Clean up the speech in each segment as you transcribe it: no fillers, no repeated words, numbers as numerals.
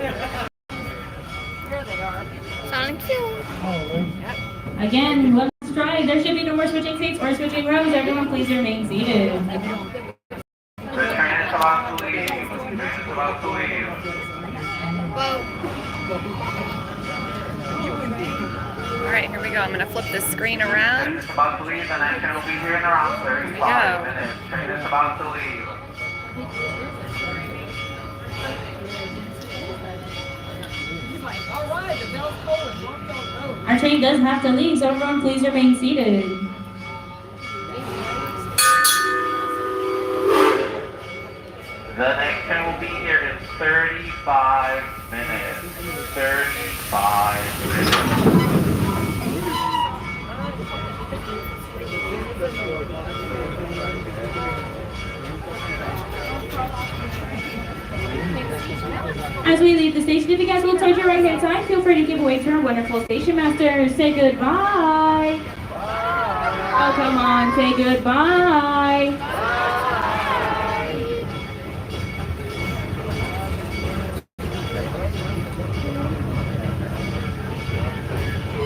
There they are. Sounding cute. Again, let's try. There should be no more switching seats or switching rows. Everyone, please remain seated. The train is about to leave. The train is about to leave. Alright, here we go. I'm going to flip this screen around. The train is about to leave. The next train will be here in around 35 minutes. The train is about to leave. Our train does have to leave, so everyone please remain seated. The next train will be here in 35 minutes. 35 minutes. As we leave the station, if you guys will touch your right hand side, feel free to give away to our wonderful station master. Say goodbye. Oh, come on, say goodbye.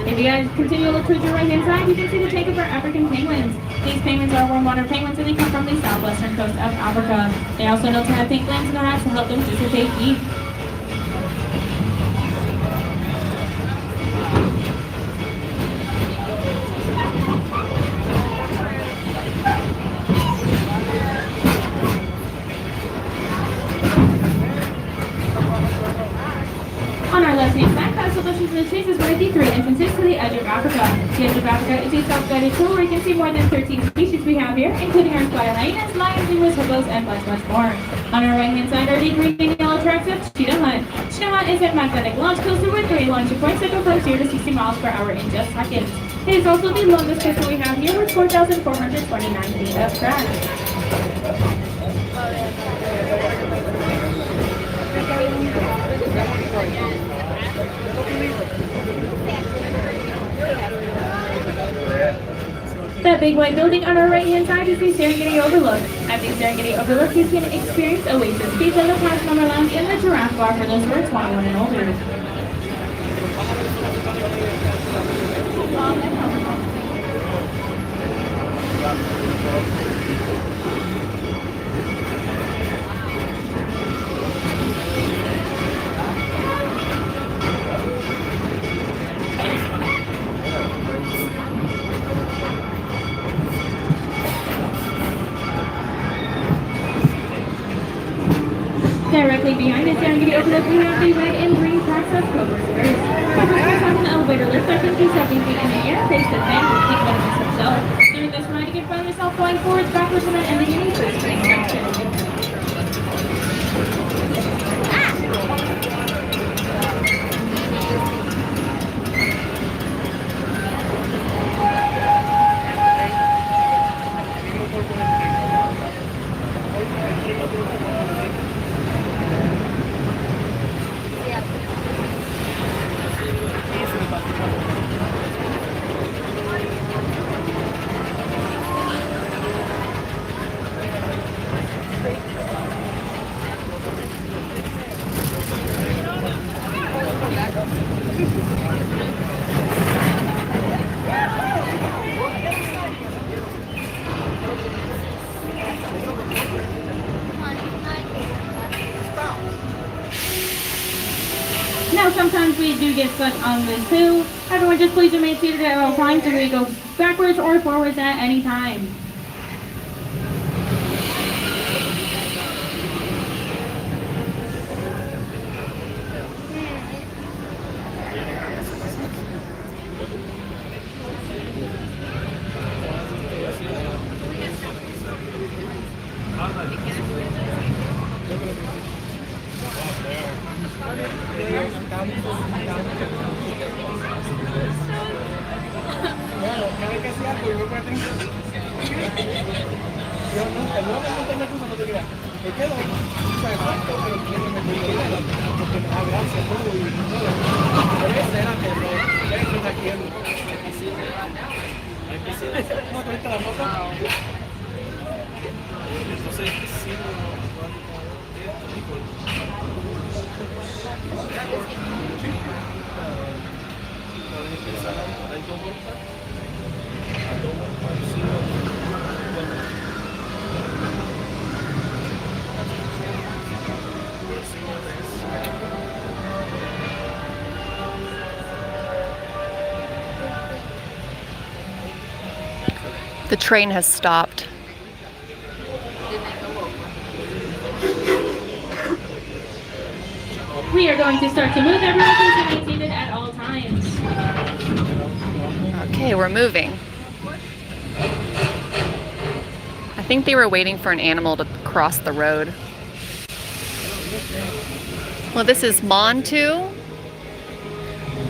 If you guys continue to look towards your right hand side, you can see the tank of our African penguins. These penguins are warm water penguins and they come from the southwestern coast of Africa. They also know to have pink glands in their eyes to help them dissipate heat. On our left-hand side, past the bushes and the trees is one of the three entrances to the edge of Africa. The edge of Africa is a self-guided tour where you can see more than 13 species we have here, including our sky hyenas, lions, lemurs, hippos, and much more. On our right-hand side are the green and yellow tracks of Cheetah Hut. Cheetah Hut is a magnetic launch coaster with 3 launching points that go from 0 to 60 miles per hour in just seconds. It is also the longest coaster we have here with 4,429 feet of track. That big white building on our right-hand side is the Serengeti Overlook. At the Serengeti Overlook, you can experience Oasis Pizza, the Park Summer Lounge, and the Giraffe Bar for those who are 21 and older. Directly behind the Serengeti Overlook, we have the red and green tracks of Cobra Spurs. Cobra Spurs has an elevator lift that can be 70 feet in the air, face to fan with King Venomous himself. During this ride, you can find yourself flying forwards, backwards, and then ending in a twist-spinning section. Now, sometimes we do get stuck on this too. Everyone just please remain seated at all times so we go backwards or forwards at any time. The train has stopped. We are going to start to move. Everyone please remain seated at all times. Okay, we're moving. I think they were waiting for an animal to cross the road. Well, this is Montu.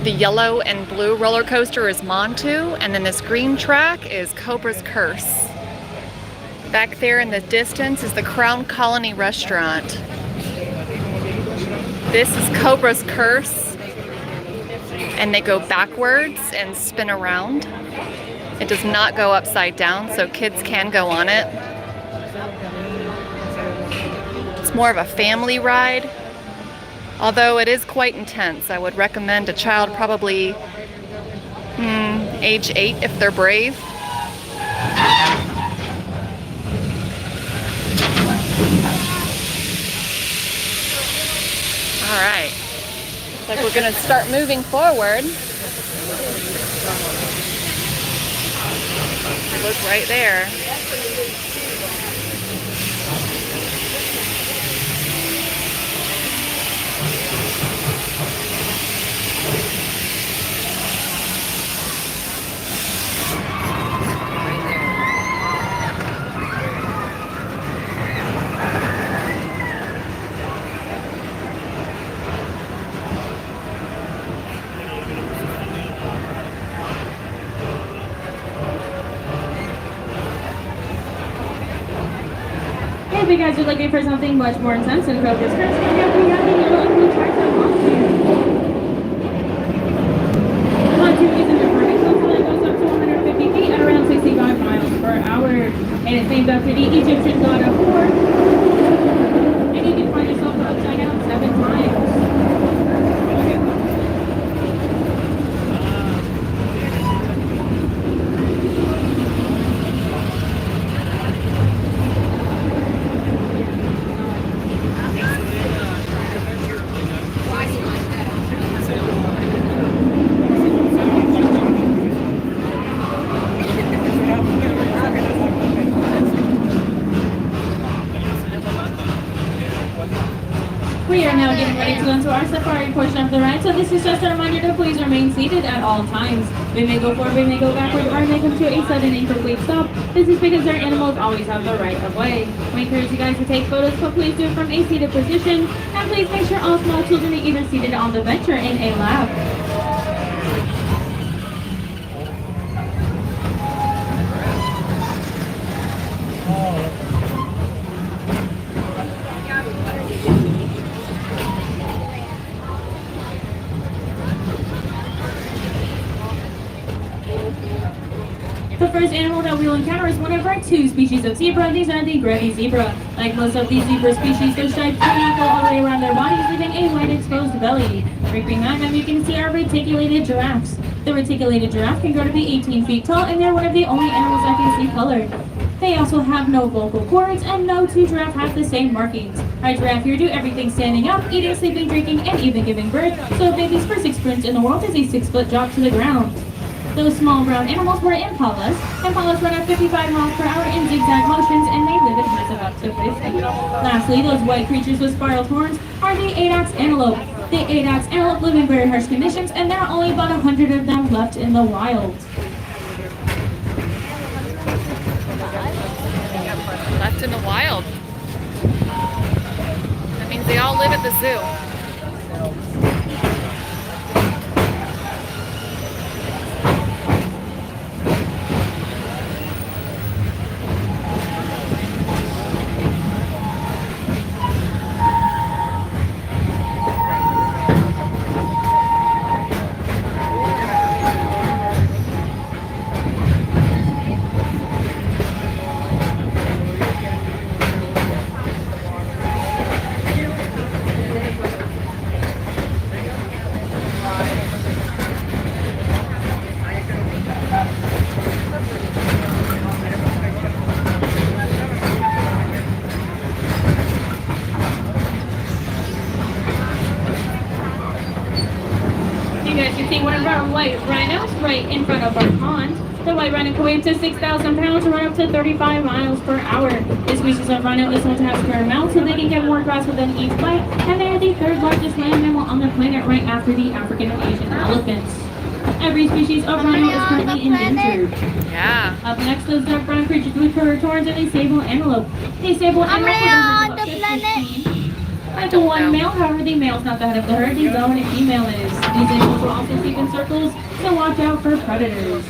The yellow and blue roller coaster is Montu, and then this green track is Cobra's Curse. Back there in the distance is the Crown Colony restaurant. This is Cobra's Curse, and they go backwards and spin around. It does not go upside down, so kids can go on it. It's more of a family ride, although it is quite intense. I would recommend a child probably age 8 if they're brave. All right, looks like we're gonna start moving forward. Look right there. If you guys are looking for something much more intense than Cobra's Curse, we have the yellow and blue tracks on Montu. Montu is in the perfect zone that goes up to 150 feet at around 65 miles per hour. And it's named after the Egyptian god of war. And you can find yourself upside down 7 times. We are now getting ready to go into our safari portion of the ride, so this is just a reminder to please remain seated at all times. We may go forward, we may go backward, or may come to a sudden and complete stop. This is because our animals always have the right of way. We encourage you guys to take photos, but please do it from a seated position. And please make sure all small children are either seated on the bench or in a lap. The first animal that we'll encounter is one of our 2 species of zebra. These are the granny zebra. Like most of these zebra species, their stripes do not go all the way around their bodies, leaving a wide exposed belly. Right behind them, you can see our reticulated giraffes. The reticulated giraffe can grow to be 18 feet tall, and they're one of the only animals that can see color. They also have no vocal cords, and no 2 giraffes have the same markings. Our giraffe here do everything standing up, eating, sleeping, drinking, and even giving birth, so a baby's first experience in the world is a 6-foot drop to the ground. Those small brown animals were impalas. Impalas run at 55 miles per hour in zigzag motions, and they live in herds of up to 50. Lastly, those white creatures with spiraled horns are the Adax antelope. The Adax antelope live in very harsh conditions, and there are only about 100 of them left in the wild. Left in the wild. That means they all live at the zoo. You guys can see one of our white rhinos right in front of our pond. The white rhino can weigh up to 6,000 pounds and run up to 35 miles per hour. This species of rhino is known to have square mouths so they can get more grass within each bite, and they are the third largest land mammal on the planet right after the African and Asian elephants. Every species of rhino is currently endangered. Yeah. Up next, those dark brown creatures with curved horns and a sable antelope. The sable antelope on is the about planet. 15. Like the one male, however, the male is not the head of the herd, the dominant female is. These animals will also sleep in circles, so watch out for predators.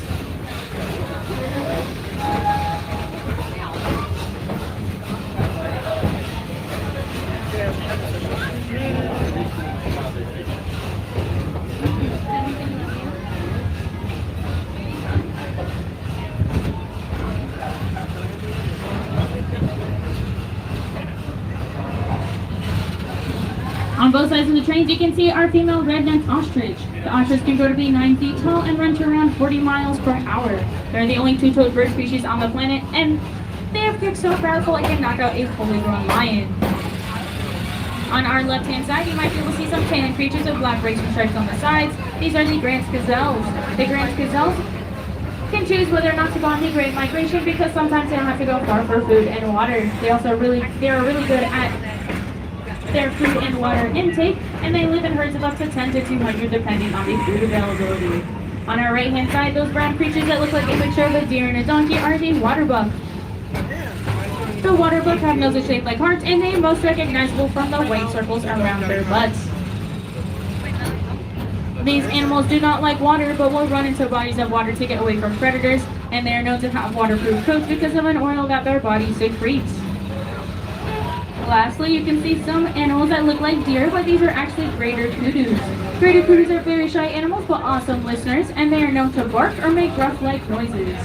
On both sides of the trains, you can see our female red-necked ostrich. The ostrich can grow to be 9 feet tall and run to around 40 miles per hour. They're the only two-toed bird species on the planet, and they have kicks so powerful it can knock out a fully grown lion. On our left-hand side, you might be able to see some canine creatures with black racing stripes on the sides. These are the Grant's gazelles. The Grant's gazelles can choose whether or not to go on the Great Migration because sometimes they don't have to go far for food and water. They are really good at their food and water intake, and they live in herds of up to 10 to 200 depending on the food availability. On our right hand side, those brown creatures that look like a mixture of a deer and a donkey are the water buck. The water buck have noses shaped like hearts, and they are most recognizable from the white circles around their butts. These animals do not like water, but will run into bodies of water to get away from predators, and they are known to have waterproof coats because of an oil that their body secretes. Lastly, you can see some animals that look like deer, but these are actually greater koodoos. Greater koodoos are very shy animals, but awesome listeners, and they are known to bark or make gruff-like noises.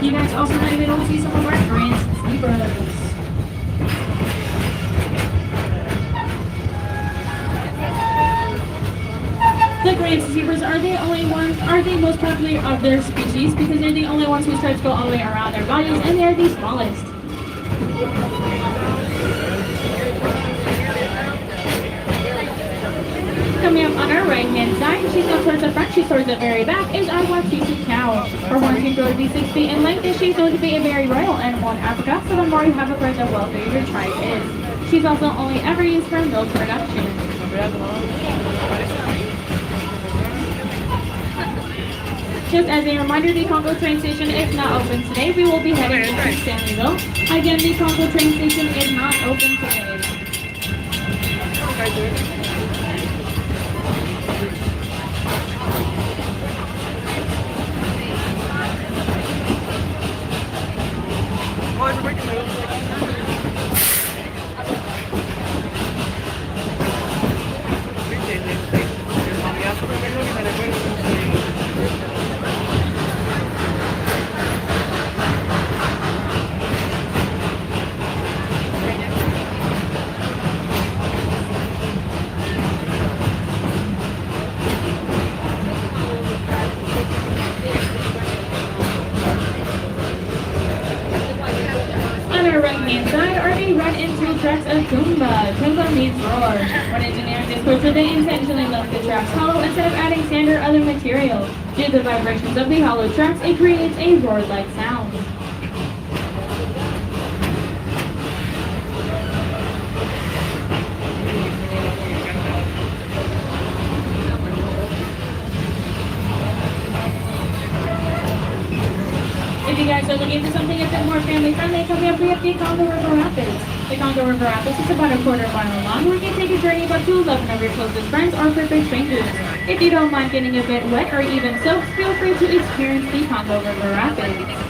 You guys also might be able to see some of our Grant's zebras. The Grant's zebras are the most popular of their species because they're the only ones whose stripes go all the way around their bodies, and they're the smallest. Coming up on our right-hand side, she's not towards the front, she's towards the very back, is our Wachisi cow. Her horns can grow to be 6 feet in length, and she's known to be a very royal animal in Africa, so the more you have of her, the wealthier your tribe is. She's also only ever used for milk production. Just as a reminder, the Congo train station is not open today. We will be heading into Stanleyville. Again, the Congo train station is not open today. our right-hand side are the red and blue tracks of Tumba. Tumba means roar. When engineering this coaster, they intentionally left the tracks hollow instead of adding sand or other material. Due to the vibrations of the hollow tracks, it creates a roar-like sound. If you guys are looking for something a bit more family-friendly, come here, we have the Congo River Rapids. The Congo River Rapids is about a quarter-mile long, where you can take a journey up to 11 of your closest friends or perfect strangers. If you don't mind getting a bit wet or even soaked, feel free to experience the Congo River Rapids.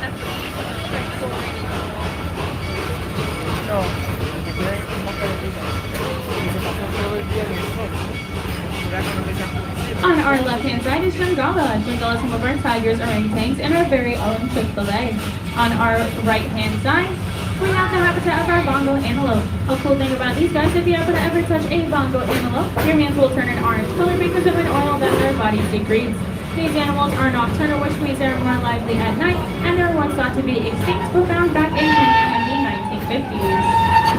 On our left-hand side is Shangala. Shangala is some of our tigers, orangutans, and our very own Chick-fil-A. On our right-hand side, we have the habitat of our bongo antelope. A cool thing about these guys, if you happen to ever touch a bongo antelope, your hands will turn an orange color because of an oil that their body secretes. These animals are nocturnal, which means they're more lively at night, and they're once thought to be extinct but found back in the 1950s.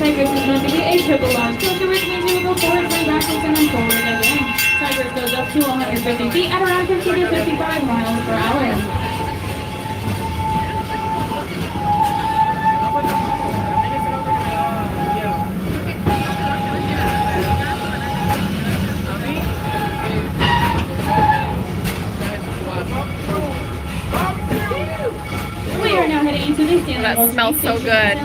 Tigers is known to be a triple launch coaster, which means you will go forward, then backwards, and then forward again. Tigers goes up to 150 feet at around 50 to 55 miles per hour. We are now heading into the Stanleyville. That smells so good.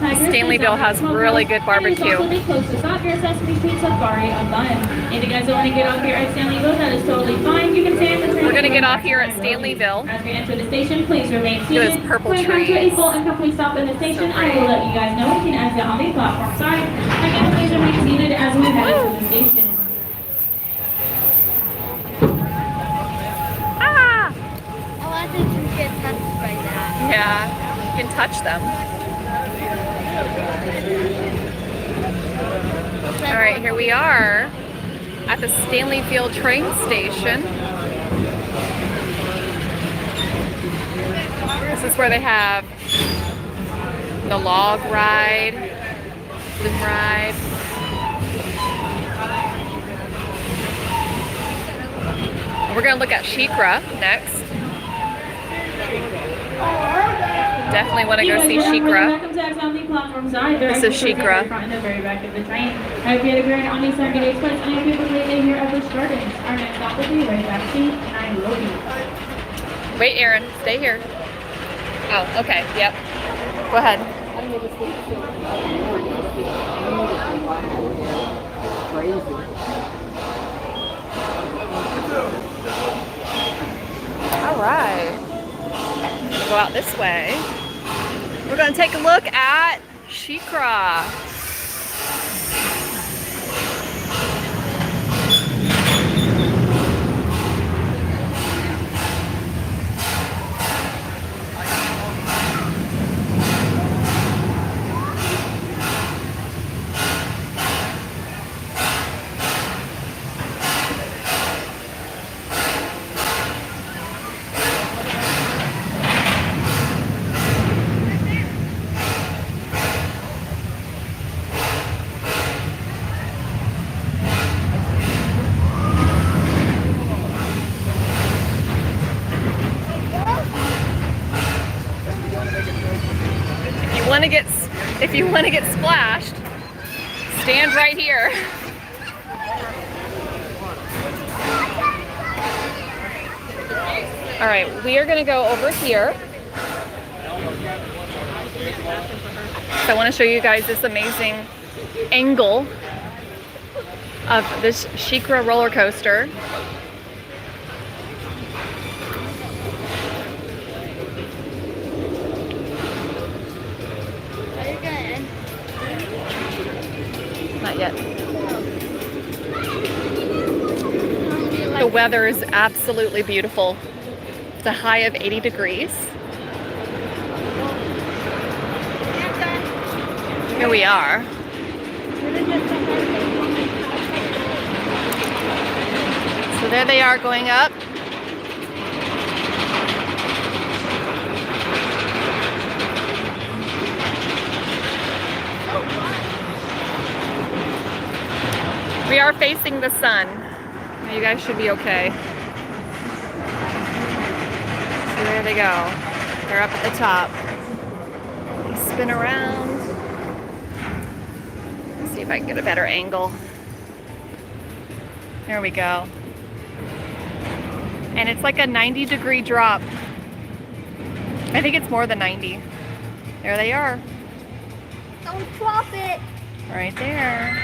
Stanleyville has really good barbecue. It's also the closest stop here, Sesame Street Safari of Fun. If you guys don't want to get off here at Stanleyville, that is totally fine. You can stay in the train. We're going to get off here at Stanleyville. As we enter the station, please remain seated. Those purple when it comes to a trees. full and complete stop in the station, I will let you guys know. We can exit on the platform side. Again, please remain seated as we head into the station. Oh, I think you get touched by that. Yeah, you can touch them. All right, here we are at the Stanleyville train station. This is where they have the log ride, flume ride. We're gonna look at SheiKra next. Definitely want to go see SheiKra. This is SheiKra. In the very back of the train. I hope you had a great on the Sunday Express, and I hope you later here at Busch Gardens. Our next stop will be right back to Nairobi. Wait, Aaron, stay here. Oh, okay, yep. Go ahead. All right. Go out this way. We're going to take a look at SheiKra. want to get splashed, stand right here. All right, we are going to go over here. So I want to show you guys this amazing angle of this SheiKra roller coaster. Are you going? Not yet. The weather is absolutely beautiful. It's a high of 80 degrees. Here we are. So there they are going up. We are facing the sun. You guys should be okay. So there they go. They're up at the top. They spin around. Let's see if I can get a better angle. There we go. And it's like a 90-degree drop. I think it's more than 90. There they are. Don't drop it. Right there.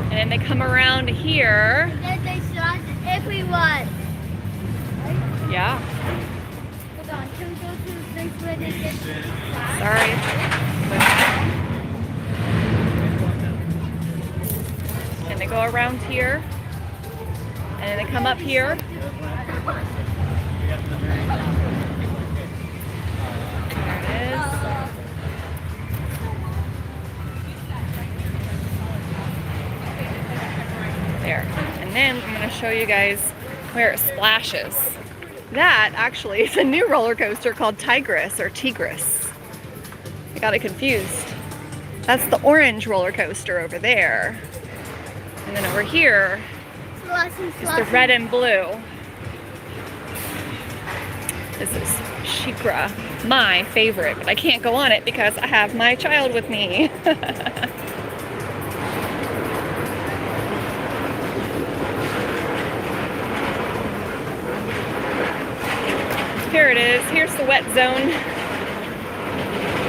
And then they come around here. Then they shot everyone. Yeah. Hold on, can we go to the place where they get shot? Sorry. And they go around here. And then they come up here. There it is. There. And then I'm going to show you guys where it splashes. That actually is a new roller coaster called Tigris or Tigris. I got it confused. That's the orange roller coaster over there. And then over here is the red and blue. This is SheiKra, my favorite, but I can't go on it because I have my child with me. Here it is. Here's the wet zone.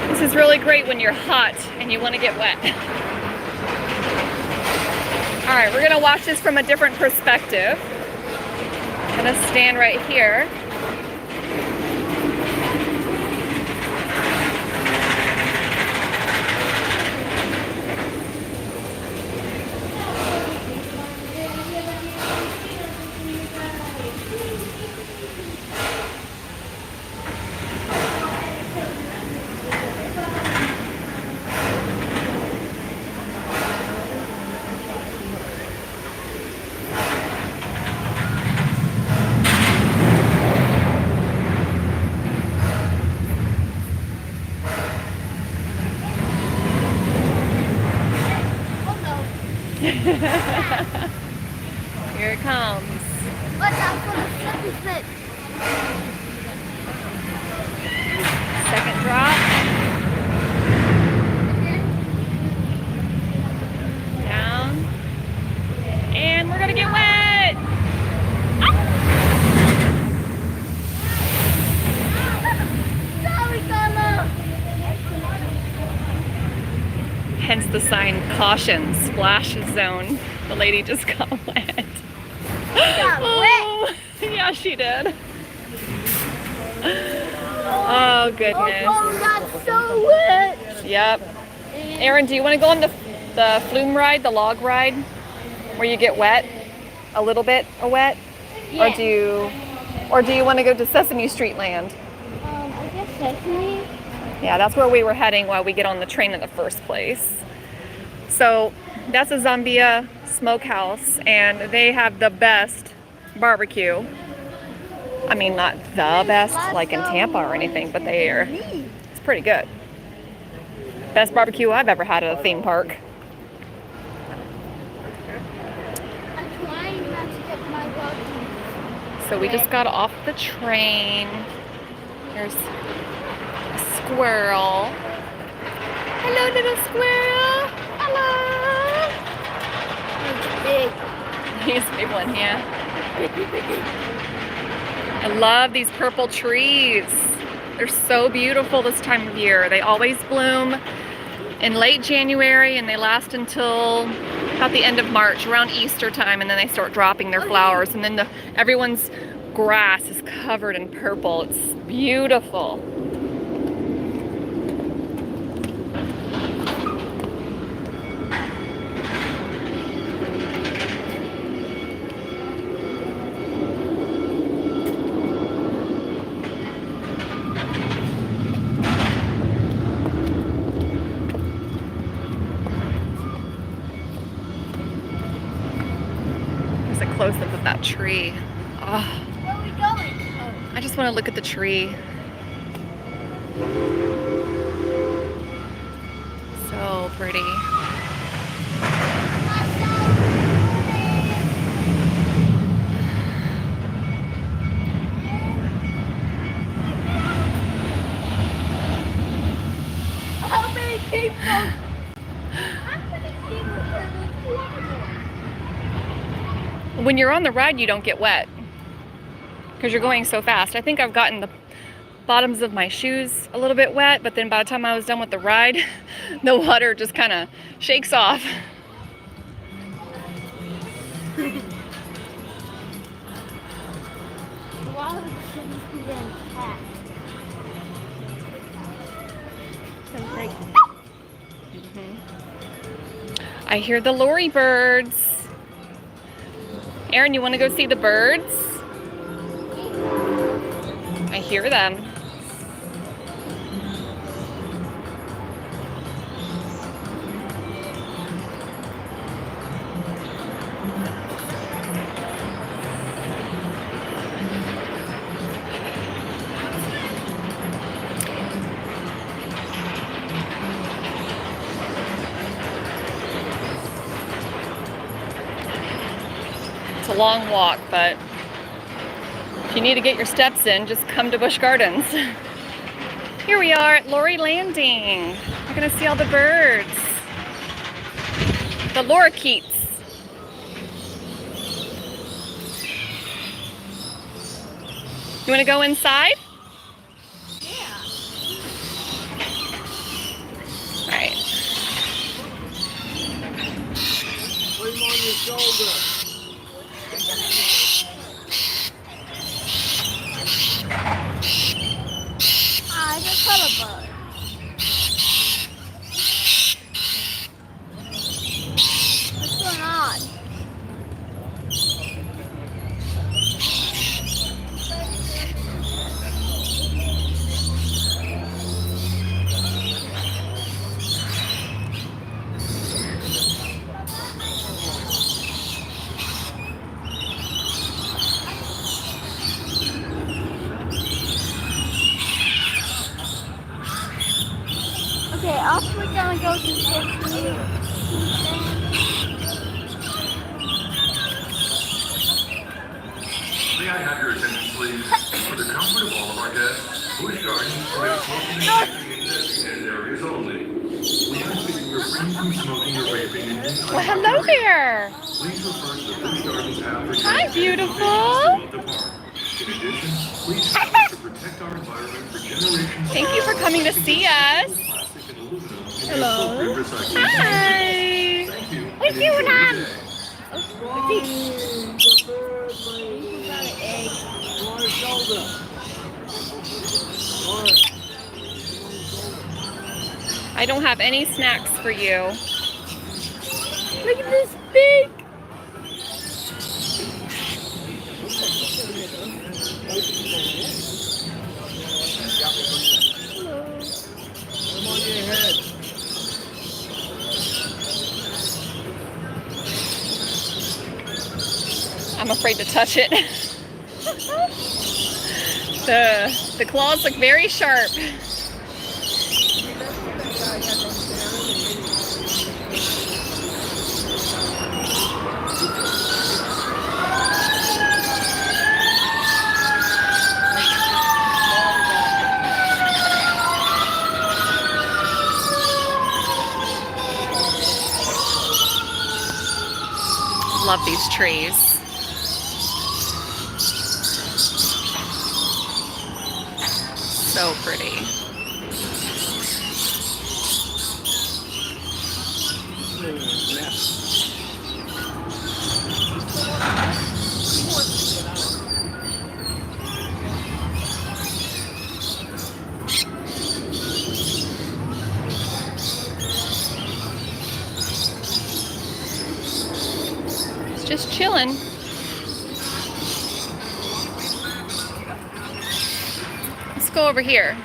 This is really great when you're hot and you want to get wet. All right, we're going to watch this from a different perspective. I'm going to stand right here. Here it comes. Watch out for the flippy flip. Second drop. Down. And we're gonna get wet. Sorry, Carla. Hence the sign, caution, splash zone. The lady just got wet. Got Oh, yeah, she did. Oh, goodness. Oh, that's so wet. Yep. Aaron, do you want to go on the flume ride, the log ride, where you get wet, a little bit of wet? Yeah. Or do you want to go to Sesame Street Land? I guess Sesame. Yeah, that's where we were heading while we get on the train in the first place. So that's a Zambia smokehouse, and they have the best barbecue. I mean, not the best like in Tampa or anything, but it's pretty good. Best barbecue I've ever had at a theme park. I'm trying not So we just got off the train. There's a squirrel. Hello, little squirrel. Hello. He's a big one, yeah. I love these purple trees. They're so beautiful this time of year. They always bloom in late January and they last until about the end of March, around Easter time, and then they start dropping their flowers. And then everyone's grass is covered in purple. It's beautiful. Close up of that tree. Oh. Where are we going? I just want to look at the tree. So pretty. How many people? How many people are When you're on the ride, you don't get wet because you're going so fast. I think I've gotten the bottoms of my shoes a little bit wet, but then by the time I was done with the ride, the water just kind of shakes off. I hear the lorry birds. Aaron, you want to go see the birds? I hear them. It's a long walk, but if you need to get your steps in, just come to Busch Gardens. Here we are at Lorry Landing. We're gonna see all the birds. The lorikeets. You wanna go inside? Yeah. All right. Put him on your shoulder. It's a color bird. What's going on? Okay, off we're gonna go to 50. May I have your attention, please? For the comfort of all of our guests, Busch Gardens permits smoking and vaping in designated areas only. We ask that you refrain from smoking or vaping in any Well, hello there. Please refer to the Busch Gardens app for Hi, beautiful. throughout the park. In addition, please help us to protect our environment for generations. Thank you for coming to see us. Hello. Hi. Thank you. What's going on? I don't have any snacks for you. Look at this big. Come on your head. I'm afraid to touch it. The claws look very sharp. love these trees. So pretty. Just chilling. Let's go over here.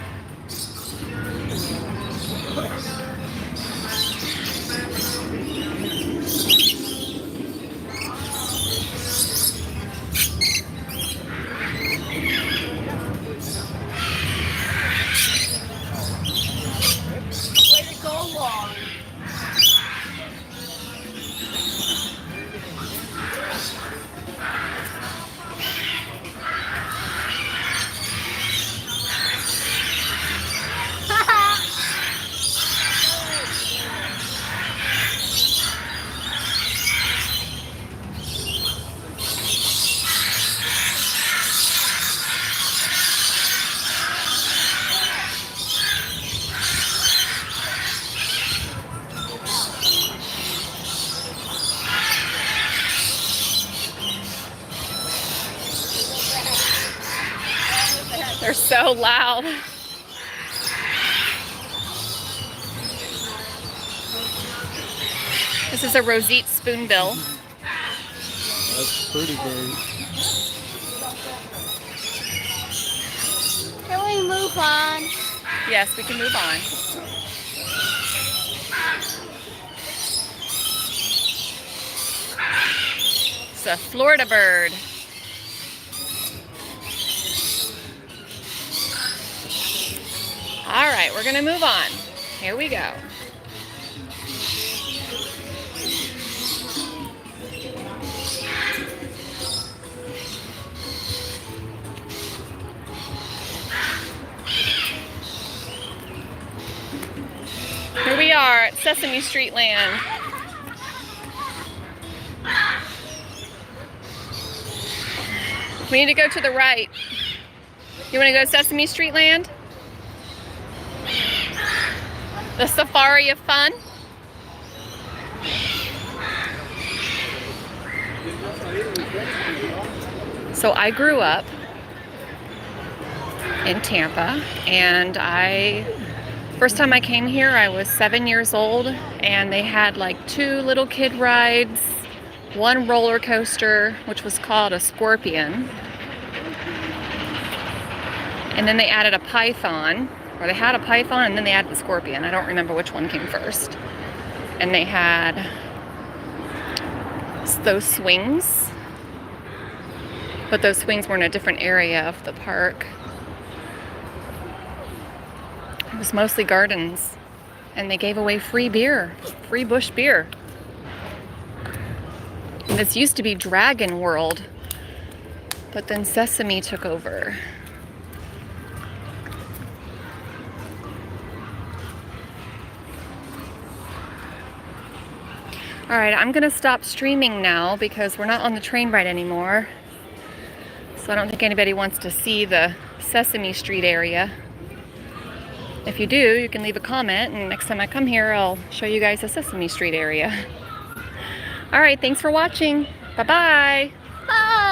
They're so loud. This is a roseate spoonbill. That's pretty big. Can we move on? Yes, we can move on. It's a Florida bird. All right, we're gonna move on. Here we go. Here we are at Sesame Street Land. We need to go to the right. You want to go to Sesame Street Land? The safari of fun? So I grew up in Tampa, and first time I came here I was 7 years old, and they had like 2 little kid rides, 1 roller coaster which was called a Scorpion, and then they added a python, or they had a python and then they added the Scorpion. I don't remember which one came first. And they had those swings, but those swings were in a different area of the park. It was mostly gardens, and they gave away free beer, free Busch beer. And this used to be Dragon World, but then Sesame took over. All right, I'm gonna stop streaming now because we're not on the train ride anymore. So I don't think anybody wants to see the Sesame Street area. If you do, you can leave a comment, and next time I come here, I'll show you guys the Sesame Street area. All right, thanks for watching. Bye-bye. Bye.